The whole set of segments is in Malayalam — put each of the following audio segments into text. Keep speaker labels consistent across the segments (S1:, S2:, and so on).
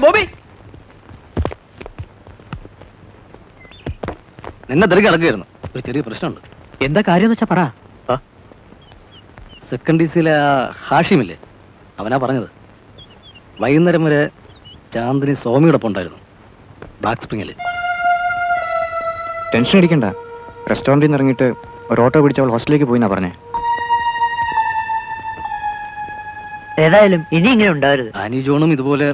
S1: ബോബി നിന്നെ തിരികെ ഇറക്കുകയായിരുന്നു. ഒരു ചെറിയ പ്രശ്നമുണ്ട്.
S2: എന്താ കാര്യം വെച്ചാ പറ.
S1: സെക്കൻഡ് ഡിസിയിലെ ഹാഷിമില്ലേ, അവനാ പറഞ്ഞത്. വൈകുന്നേരം വരെ ചാന്ദിനി സ്വാമിയോടൊപ്പം ഉണ്ടായിരുന്നു ബാക്ക് സ്പ്രിങ്ങിൽ.
S3: ടെൻഷൻ അടിക്കണ്ട. റെസ്റ്റോറൻറ്റിൽ നിന്ന് ഇറങ്ങിയിട്ട് ഒരു ഓട്ടോ പിടിച്ച് അവൾ ഹോസ്റ്റലിലേക്ക് പോയിന്നാ പറഞ്ഞേ.
S2: ഏതായാലും ഇനി ഇങ്ങനെ ഉണ്ടാവരുത്.
S1: ആനി ജോണും ഇതുപോലെ.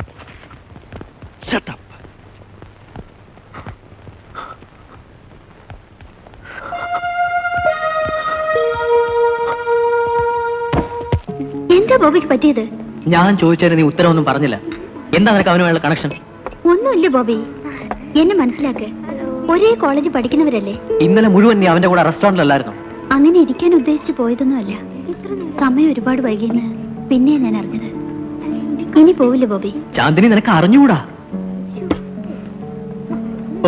S4: എന്താ ബോബിക്ക് പറ്റിയത്?
S2: ഞാൻ ചോദിച്ചതിന് നീ ഉത്തരവൊന്നും പറഞ്ഞില്ല. എന്താ നിനക്ക് അവനുമായുള്ള കണക്ഷൻ?
S4: ഒന്നുമില്ല ബോബി, എന്നെ മനസ്സിലാക്ക്. ഒരേ കോളേജിൽ പഠിക്കുന്നവരല്ലേ?
S2: ഇന്നലെ മുഴുവൻ നീ അവന്റെ കൂടെ റെസ്റ്റോറന്റിലല്ലായിരുന്നു.
S4: അങ്ങനെ ഇരിക്കാൻ ഉദ്ദേശിച്ചു പോയതൊന്നുമല്ല. സമയം ഒരുപാട് വൈകിയെന്ന് പിന്നെ ഞാൻ അറിഞ്ഞത്. ഇനി പോവില്ല ബോബി.
S2: ചാന്ദിനി നിനക്ക് അറിഞ്ഞുകൂടാ.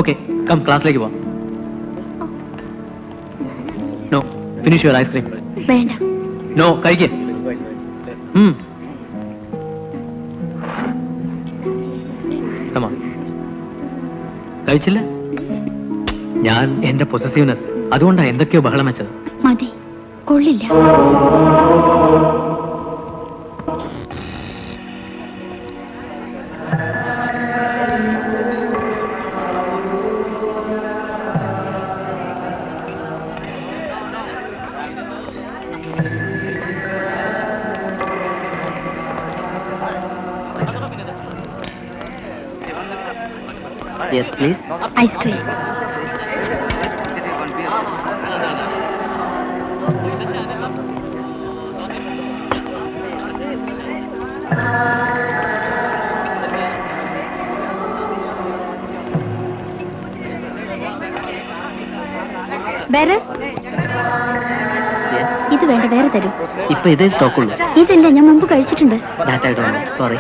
S2: ഓക്കെ, കം ക്ലാസ്സിലേക്ക് പോവാം. No, finish your ice cream.
S4: വേണ്ട.
S2: നോ, കഴിക്കേ. കഴിച്ചില്ല. ഞാൻ എന്റെ പൊസസീവ്നെസ് അതുകൊണ്ടാ എന്തൊക്കെയോ ബഹളം വെച്ചത്.
S4: മതി, കൊള്ളില്ല.
S2: Yes, please.
S4: Ice cream. വേറെ ഇത് വേണ്ട, വേറെ തരൂ.
S2: ഇപ്പൊ ഇതേ സ്റ്റോക്ക് ഉള്ളൂ.
S4: ഇതല്ല, ഞാൻ മുമ്പ് കഴിച്ചിട്ടുണ്ട്.
S2: Sorry.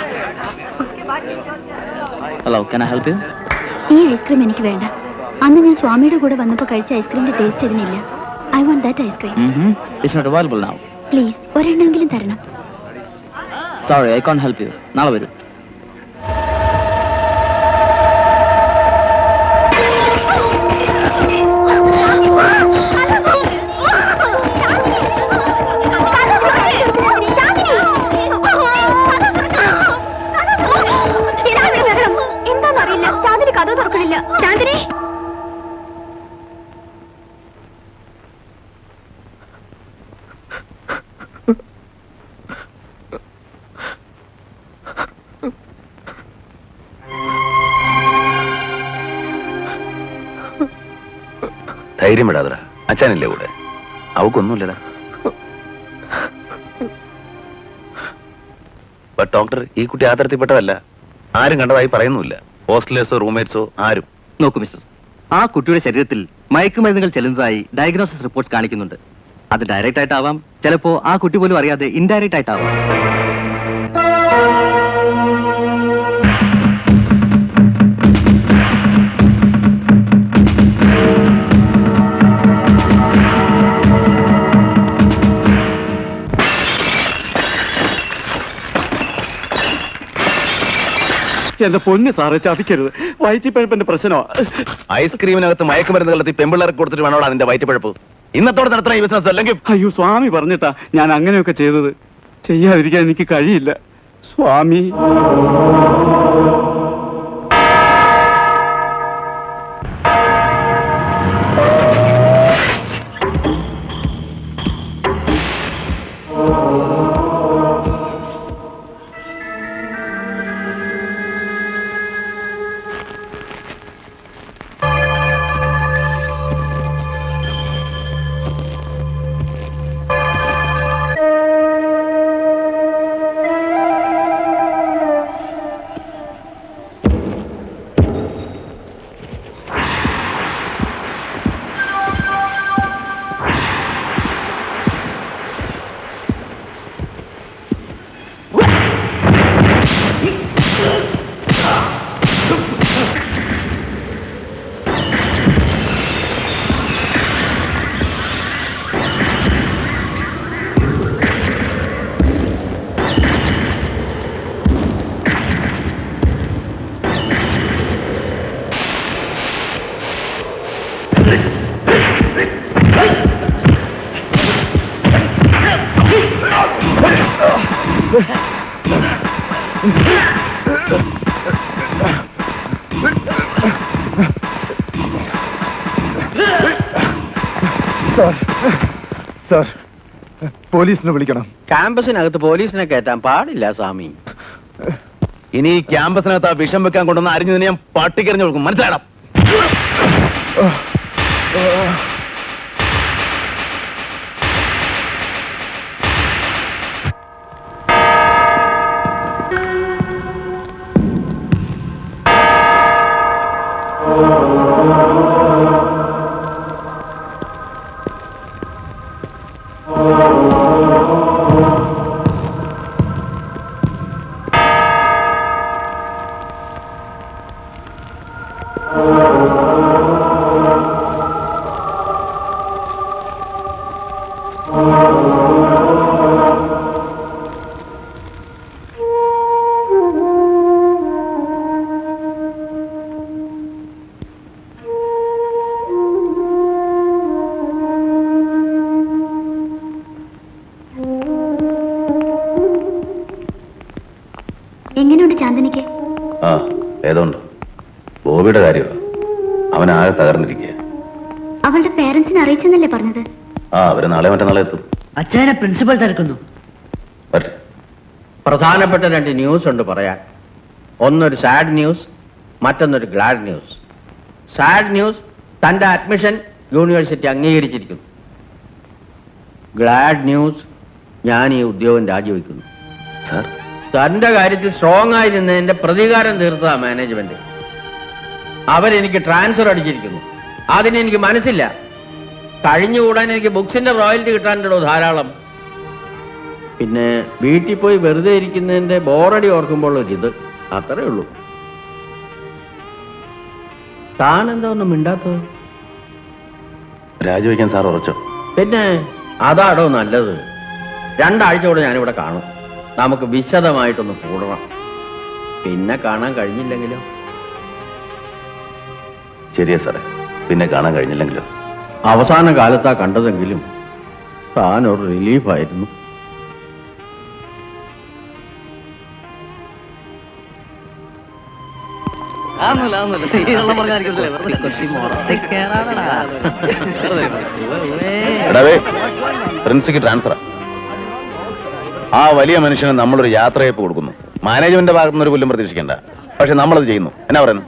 S2: Hello, can I help you?
S4: ഈ ഐസ്ക്രീം എനിക്ക് വേണ്ട. അന്ന് ഞാൻ സ്വാമിയുടെ കൂടെ വന്നപ്പോൾ കഴിച്ച ഐസ്ക്രീമിന്റെ ടേസ്റ്റ് ഇതിനില്ല. I want that ice cream.
S2: It's not available now.
S4: Please, ഒരെണ്ണമെങ്കിലും തരണം.
S2: Sorry, I can't help you. നാളെ വരൂ.
S4: എന്താന്നറിയില്ല, ചാന്ദിനി കഥ തുറക്കണില്ല. ചാന്ദിനി,
S5: ധൈര്യം വിടാതറ, അച്ഛനില്ലേ കൂടെ? അവക്കൊന്നുമില്ലടാ. ഡോക്ടർ, ഈ കുട്ടി ആ തരത്തിൽപ്പെട്ടതല്ല. ആരും കണ്ടതായി പറയുന്നുമില്ല. ഹോസ്റ്റലേഴ്സോ റൂംമേറ്റ്സോ ആരും.
S1: നോക്കൂ മിസ്റ്റർ, ആ കുട്ടിയുടെ ശരീരത്തിൽ മയക്കുമരുന്നുകൾ ചെല്ലുന്നതായി ഡയഗ്നോസിസ് റിപ്പോർട്ട്സ് കാണിക്കുന്നുണ്ട്. അത് ഡയറക്റ്റ് ആയിട്ടാവാം, ചിലപ്പോ ആ കുട്ടി പോലും അറിയാതെ ഇൻഡയറക്റ്റ് ആയിട്ടാവാം.
S6: എന്റെ പൊന്ന് സാറേ, ചതിക്കരുത്. വയറ്റിപ്പഴപ്പിന്റെ പ്രശ്നമോ?
S5: ഐസ്ക്രീമിനകത്ത് മയക്കുമരുന്ന് കലർത്തി പെമ്പിള്ളേർക്ക് കൊടുത്തിട്ട് വേണോ അതിന്റെ വയറ്റിപ്പഴപ്പ്? ഇന്നത്തോടെ നടത്തുന്ന ഈ ബിസിനസ് അല്ലെങ്കിൽ?
S6: അയ്യോ, സ്വാമി പറഞ്ഞിട്ടാ ഞാൻ അങ്ങനെയൊക്കെ ചെയ്തത്. ചെയ്യാതിരിക്കാൻ എനിക്ക് കഴിയില്ല സ്വാമി.
S3: സാർ പോലീസിനെ വിളിക്കണം.
S7: ക്യാമ്പസിനകത്ത് പോലീസിനെ കയറ്റാൻ പാടില്ല സ്വാമി.
S5: ഇനി ഈ ക്യാമ്പസിനകത്ത് ആ വിഷം വെക്കാൻ കൊണ്ടുവന്ന് അരിഞ്ഞതിന് ഞാൻ പട്ടിക്കെറിഞ്ഞു കൊടുക്കും, മനസ്സിലാടാം?
S4: എങ്ങനെയുണ്ട് ചാന്ദിനിക്ക്?
S5: ആ ഏതോണ്ട് ബോബിയുടെ കാര്യമാണ്. അവനാകെ തകർന്നിരിക്കുക.
S4: അവളുടെ പേരൻസിനെ അറിയിച്ചെന്നല്ലേ പറഞ്ഞത്?
S5: ആ അവര് നാളെ മറ്റന്നാളെ എത്തും.
S2: അച്ഛനെ പ്രിൻസിപ്പൽ തിരക്കുന്നു.
S5: വരട്ടെ.
S7: പ്രധാനപ്പെട്ട 2 ന്യൂസ് ഉണ്ട് പറയാൻ. ഒന്നൊരു സാഡ് ന്യൂസ്, മറ്റൊന്നൊരു ഗ്ലാഡ് ന്യൂസ്. സാഡ് ന്യൂസ്, തന്റെ അഡ്മിഷൻ യൂണിവേഴ്സിറ്റി അംഗീകരിച്ചിരിക്കുന്നു. ഗ്ലാഡ് ന്യൂസ്, ഞാൻ ഈ ഉദ്യോഗം രാജിവെക്കുന്നു.
S5: സാർ
S7: തന്റെ കാര്യത്തിൽ സ്ട്രോങ് ആയി നിന്നതിന്റെ പ്രതികാരം തീർത്ത മാനേജ്മെന്റ്. അവരെനിക്ക് ട്രാൻസ്ഫർ അടിച്ചിരിക്കുന്നു. അതിനെനിക്ക് മനസ്സില്ല. കഴിഞ്ഞുകൂടാൻ എനിക്ക് ബുക്സിന്റെ റോയൽറ്റി കിട്ടാനുണ്ടോ ധാരാളം. പിന്നെ വീട്ടിൽ പോയി വെറുതെ ഇരിക്കുന്നതിന്റെ ബോറടി ഓർക്കുമ്പോൾ ഒരിത്, അത്രേ ഉള്ളൂ. താൻ എന്താ ഒന്നും മിണ്ടാത്തത്?
S5: രാജിവെക്കാൻ സാർ ഉറച്ചോ?
S7: പിന്നെ അതാടോ നല്ലത്. 2 ആഴ്ച കൂടെ ഞാനിവിടെ കാണും. നമുക്ക് വിശദമായിട്ടൊന്ന് കൂടണം. പിന്നെ കാണാൻ കഴിഞ്ഞില്ലെങ്കിലോ?
S5: ശരിയാ സാറേ, പിന്നെ കാണാൻ കഴിഞ്ഞില്ലെങ്കിലോ?
S7: അവസാന കാലത്താ കണ്ടതെങ്കിലും താനൊരു റിലീഫായിരുന്നു.
S5: പ്രിൻസിക്ക് ട്രാൻസ്ഫറാ. ആ വലിയ മനുഷ്യന് നമ്മളൊരു യാത്രയപ്പ് കൊടുക്കുന്നു. മാനേജ്മെന്റിന്റെ ഭാഗത്തുനിന്ന് ഒരു പുല്ലും പ്രതീക്ഷിക്കേണ്ട. പക്ഷെ നമ്മളത് ചെയ്യുന്നു. എന്നാ പറയുന്നു?